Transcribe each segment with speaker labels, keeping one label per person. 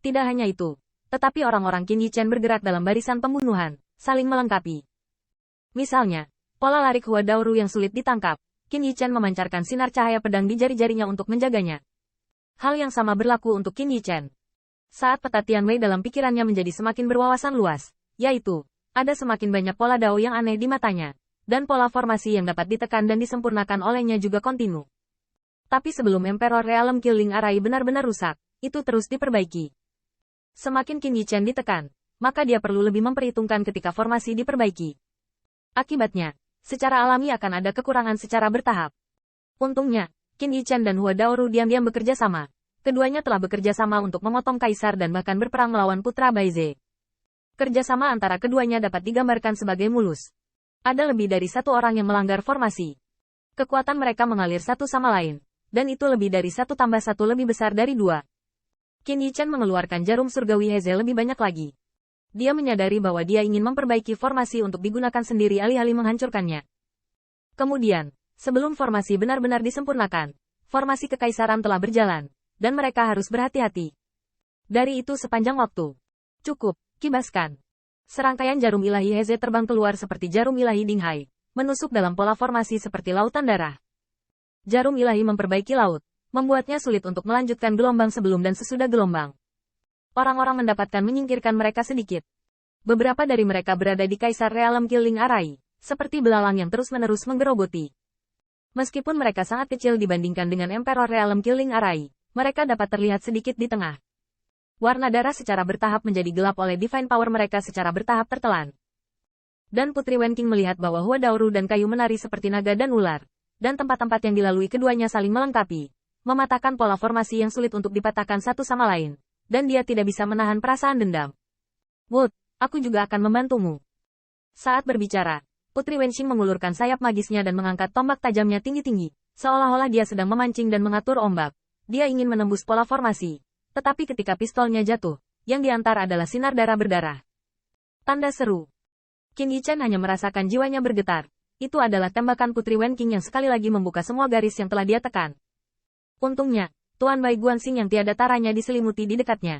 Speaker 1: Tidak hanya itu, tetapi orang-orang Qin Yichen bergerak dalam barisan pembunuhan, saling melengkapi. Misalnya, pola lari Hua Daoru yang sulit ditangkap, Qin Yichen memancarkan sinar cahaya pedang di jari-jarinya untuk menjaganya. Hal yang sama berlaku untuk Qin Yichen. Saat peta Tianwei dalam pikirannya menjadi semakin berwawasan luas, yaitu, ada semakin banyak pola dao yang aneh di matanya, dan pola formasi yang dapat ditekan dan disempurnakan olehnya juga kontinu. Tapi sebelum Emperor Realm Killing Arai benar-benar rusak, itu terus diperbaiki. Semakin Qin Yichen ditekan, maka dia perlu lebih memperhitungkan ketika formasi diperbaiki. Akibatnya, secara alami akan ada kekurangan secara bertahap. Untungnya, Qin Yichen dan Hua Daoru diam-diam bekerja sama. Keduanya telah bekerja sama untuk memotong kaisar dan bahkan berperang melawan putra Baize. Kerjasama antara keduanya dapat digambarkan sebagai mulus. Ada lebih dari satu orang yang melanggar formasi. Kekuatan mereka mengalir satu sama lain, dan itu lebih dari 1 tambah 1 lebih besar dari 2. Qin Yichen mengeluarkan jarum surgawi Heze lebih banyak lagi. Dia menyadari bahwa dia ingin memperbaiki formasi untuk digunakan sendiri alih-alih menghancurkannya. Kemudian, sebelum formasi benar-benar disempurnakan, formasi kekaisaran telah berjalan, dan mereka harus berhati-hati. Dari itu sepanjang waktu. Cukup, kibaskan. Serangkaian jarum ilahi Heze terbang keluar seperti jarum ilahi Dinghai, menusuk dalam pola formasi seperti lautan darah. Jarum ilahi memperbaiki laut, membuatnya sulit untuk melanjutkan gelombang sebelum dan sesudah gelombang. Orang-orang mendapatkan menyingkirkan mereka sedikit. Beberapa dari mereka berada di Kaisar Realm Killing Arai, seperti belalang yang terus-menerus menggerogoti. Meskipun mereka sangat kecil dibandingkan dengan Emperor Realm Killing Arai, mereka dapat terlihat sedikit di tengah. Warna darah secara bertahap menjadi gelap oleh divine power mereka secara bertahap tertelan. Dan Putri Wenqing melihat bahwa Hua Daoru dan kayu menari seperti naga dan ular, dan tempat-tempat yang dilalui keduanya saling melengkapi, mematahkan pola formasi yang sulit untuk dipatahkan satu sama lain, dan dia tidak bisa menahan perasaan dendam. Wood, aku juga akan membantumu. Saat berbicara, Putri Wenqing mengulurkan sayap magisnya dan mengangkat tombak tajamnya tinggi-tinggi, seolah-olah dia sedang memancing dan mengatur ombak. Dia ingin menembus pola formasi, tetapi ketika pistolnya jatuh, yang diantar adalah sinar darah berdarah. Tanda seru. Qin Yichen hanya merasakan jiwanya bergetar. Itu adalah tembakan Putri Wenqing yang sekali lagi membuka semua garis yang telah dia tekan. Untungnya, Tuan Bai Guanxing yang tiada taranya diselimuti di dekatnya.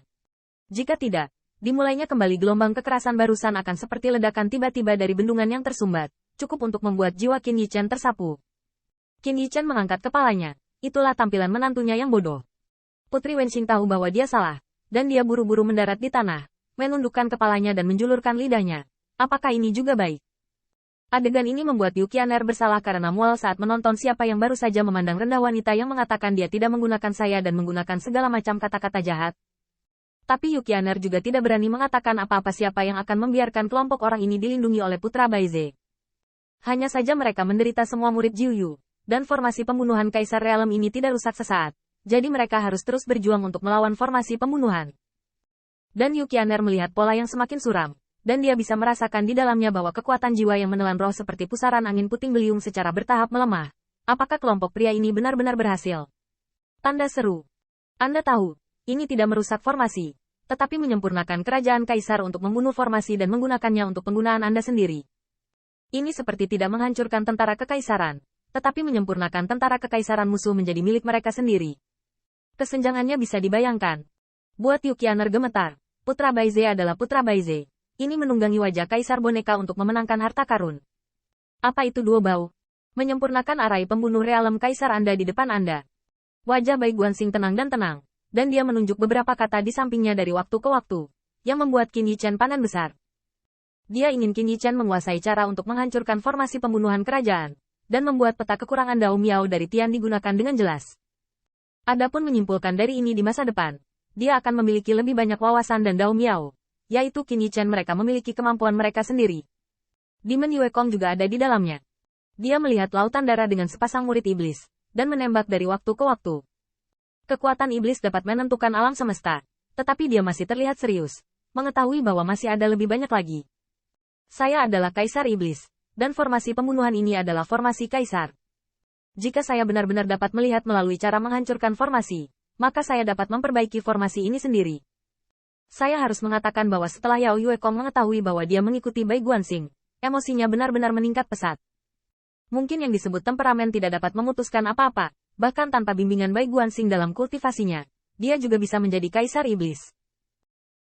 Speaker 1: Jika tidak, dimulainya kembali gelombang kekerasan barusan akan seperti ledakan tiba-tiba dari bendungan yang tersumbat, cukup untuk membuat jiwa Qin Yichen tersapu. Qin Yichen mengangkat kepalanya, itulah tampilan menantunya yang bodoh. Putri Wenqing tahu bahwa dia salah, dan dia buru-buru mendarat di tanah, menundukkan kepalanya dan menjulurkan lidahnya. Apakah ini juga baik? Adegan ini membuat Yukianer bersalah karena mual saat menonton siapa yang baru saja memandang rendah wanita yang mengatakan dia tidak menggunakan saya dan menggunakan segala macam kata-kata jahat. Tapi Yukianer juga tidak berani mengatakan apa-apa siapa yang akan membiarkan kelompok orang ini dilindungi oleh putra Baize. Hanya saja mereka menderita semua murid Jiuyu, dan formasi pembunuhan Kaisar Realm ini tidak rusak sesaat, jadi mereka harus terus berjuang untuk melawan formasi pembunuhan. Dan Yukianer melihat pola yang semakin suram. Dan dia bisa merasakan di dalamnya bahwa kekuatan jiwa yang menelan roh seperti pusaran angin puting beliung secara bertahap melemah. Apakah kelompok pria ini benar-benar berhasil? Tanda seru. Anda tahu, ini tidak merusak formasi, tetapi menyempurnakan kerajaan kaisar untuk membunuh formasi dan menggunakannya untuk penggunaan Anda sendiri. Ini seperti tidak menghancurkan tentara kekaisaran, tetapi menyempurnakan tentara kekaisaran musuh menjadi milik mereka sendiri. Kesenjangannya bisa dibayangkan. Buat Yukianer gemetar, putra Baize adalah putra Baize. Ini menunggangi wajah kaisar boneka untuk memenangkan harta karun. Apa itu Duo Bao? Menyempurnakan arai pembunuh realem kaisar Anda di depan Anda. Wajah Bai Guanxing tenang dan dia menunjuk beberapa kata di sampingnya dari waktu ke waktu, yang membuat Qin Yichen panan besar. Dia ingin Qin Yichen menguasai cara untuk menghancurkan formasi pembunuhan kerajaan, dan membuat peta kekurangan Dao Miao dari Tian digunakan dengan jelas. Adapun menyimpulkan dari ini di masa depan, dia akan memiliki lebih banyak wawasan dan Dao Miao, yaitu Qin Yichen mereka memiliki kemampuan mereka sendiri. Demon Yue Kong juga ada di dalamnya. Dia melihat lautan darah dengan sepasang murid iblis, dan menembak dari waktu ke waktu. Kekuatan iblis dapat menentukan alam semesta, tetapi dia masih terlihat serius, mengetahui bahwa masih ada lebih banyak lagi. Saya adalah Kaisar Iblis, dan formasi pembunuhan ini adalah formasi Kaisar. Jika saya benar-benar dapat melihat melalui cara menghancurkan formasi, maka saya dapat memperbaiki formasi ini sendiri. Saya harus mengatakan bahwa setelah Yao Yue Kong mengetahui bahwa dia mengikuti Bai Guanxing, emosinya benar-benar meningkat pesat. Mungkin yang disebut temperamen tidak dapat memutuskan apa-apa, bahkan tanpa bimbingan Bai Guanxing dalam kultivasinya, dia juga bisa menjadi Kaisar Iblis.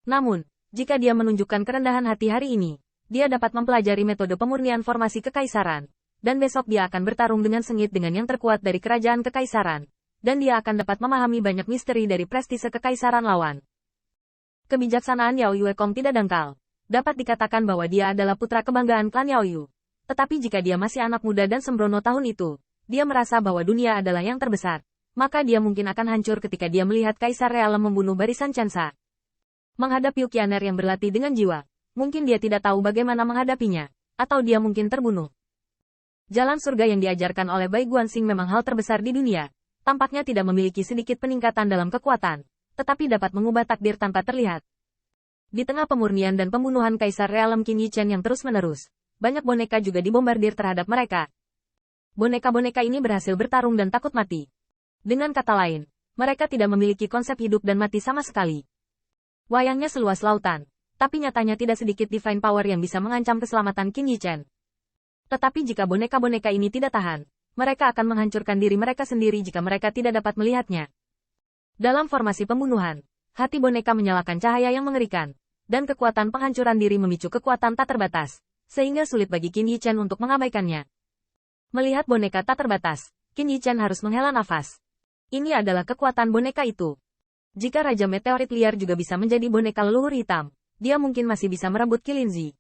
Speaker 1: Namun, jika dia menunjukkan kerendahan hati hari ini, dia dapat mempelajari metode pemurnian formasi kekaisaran, dan besok dia akan bertarung dengan sengit dengan yang terkuat dari kerajaan kekaisaran, dan dia akan dapat memahami banyak misteri dari prestise kekaisaran lawan. Kebijaksanaan Yao Yuekong tidak dangkal. Dapat dikatakan bahwa dia adalah putra kebanggaan klan Yao Yu. Tetapi jika dia masih anak muda dan sembrono tahun itu, dia merasa bahwa dunia adalah yang terbesar. Maka dia mungkin akan hancur ketika dia melihat Kaisar Realem membunuh barisan Chansa. Menghadapi Yukianer yang berlatih dengan jiwa, mungkin dia tidak tahu bagaimana menghadapinya, atau dia mungkin terbunuh. Jalan surga yang diajarkan oleh Bai Guanxing memang hal terbesar di dunia. Tampaknya tidak memiliki sedikit peningkatan dalam kekuatan, tetapi dapat mengubah takdir tanpa terlihat. Di tengah pemurnian dan pembunuhan Kaisar Realem Qin Yichen yang terus-menerus, banyak boneka juga dibombardir terhadap mereka. Boneka-boneka ini berhasil bertarung dan takut mati. Dengan kata lain, mereka tidak memiliki konsep hidup dan mati sama sekali. Wayangnya seluas lautan, tapi nyatanya tidak sedikit divine power yang bisa mengancam keselamatan Qin Yichen. Tetapi jika boneka-boneka ini tidak tahan, mereka akan menghancurkan diri mereka sendiri jika mereka tidak dapat melihatnya. Dalam formasi pembunuhan, hati boneka menyalakan cahaya yang mengerikan, dan kekuatan penghancuran diri memicu kekuatan tak terbatas, sehingga sulit bagi Qin Yichen untuk mengabaikannya. Melihat boneka tak terbatas, Qin Yichen harus menghela nafas. Ini adalah kekuatan boneka itu. Jika Raja Meteorit Liar juga bisa menjadi boneka leluhur hitam, dia mungkin masih bisa merebut Qilinzi.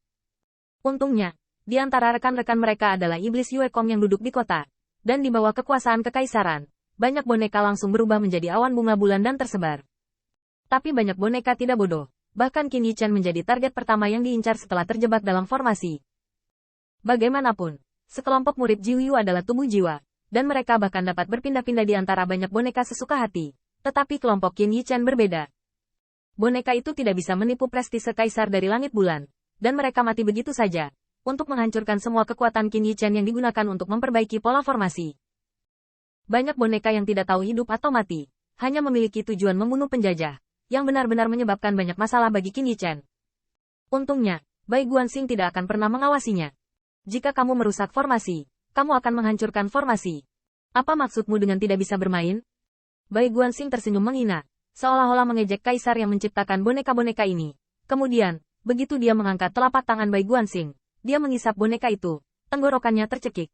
Speaker 1: Untungnya, di antara rekan-rekan mereka adalah Iblis Yuekong yang duduk di kota, dan di bawah kekuasaan kekaisaran, banyak boneka langsung berubah menjadi awan bunga bulan dan tersebar. Tapi banyak boneka tidak bodoh. Bahkan Qin Yichen menjadi target pertama yang diincar setelah terjebak dalam formasi. Bagaimanapun, sekelompok murid Jiuyu adalah tubuh jiwa, dan mereka bahkan dapat berpindah-pindah di antara banyak boneka sesuka hati. Tetapi kelompok Qin Yichen berbeda. Boneka itu tidak bisa menipu prestise kaisar dari langit bulan, dan mereka mati begitu saja, untuk menghancurkan semua kekuatan Qin Yichen yang digunakan untuk memperbaiki pola formasi. Banyak boneka yang tidak tahu hidup atau mati, hanya memiliki tujuan membunuh penjajah, yang benar-benar menyebabkan banyak masalah bagi Qin Yichen. Untungnya, Bai Guanxing tidak akan pernah mengawasinya. Jika kamu merusak formasi, kamu akan menghancurkan formasi. Apa maksudmu dengan tidak bisa bermain? Bai Guanxing tersenyum menghina, seolah-olah mengejek kaisar yang menciptakan boneka-boneka ini. Kemudian, begitu dia mengangkat telapak tangan Bai Guanxing, dia mengisap boneka itu, tenggorokannya tercekik.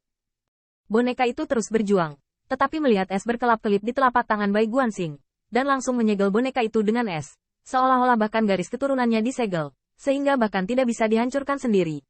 Speaker 1: Boneka itu terus berjuang, tetapi melihat es berkelap-kelip di telapak tangan Bai Guanxing, dan langsung menyegel boneka itu dengan es, seolah-olah bahkan garis keturunannya disegel, sehingga bahkan tidak bisa dihancurkan sendiri.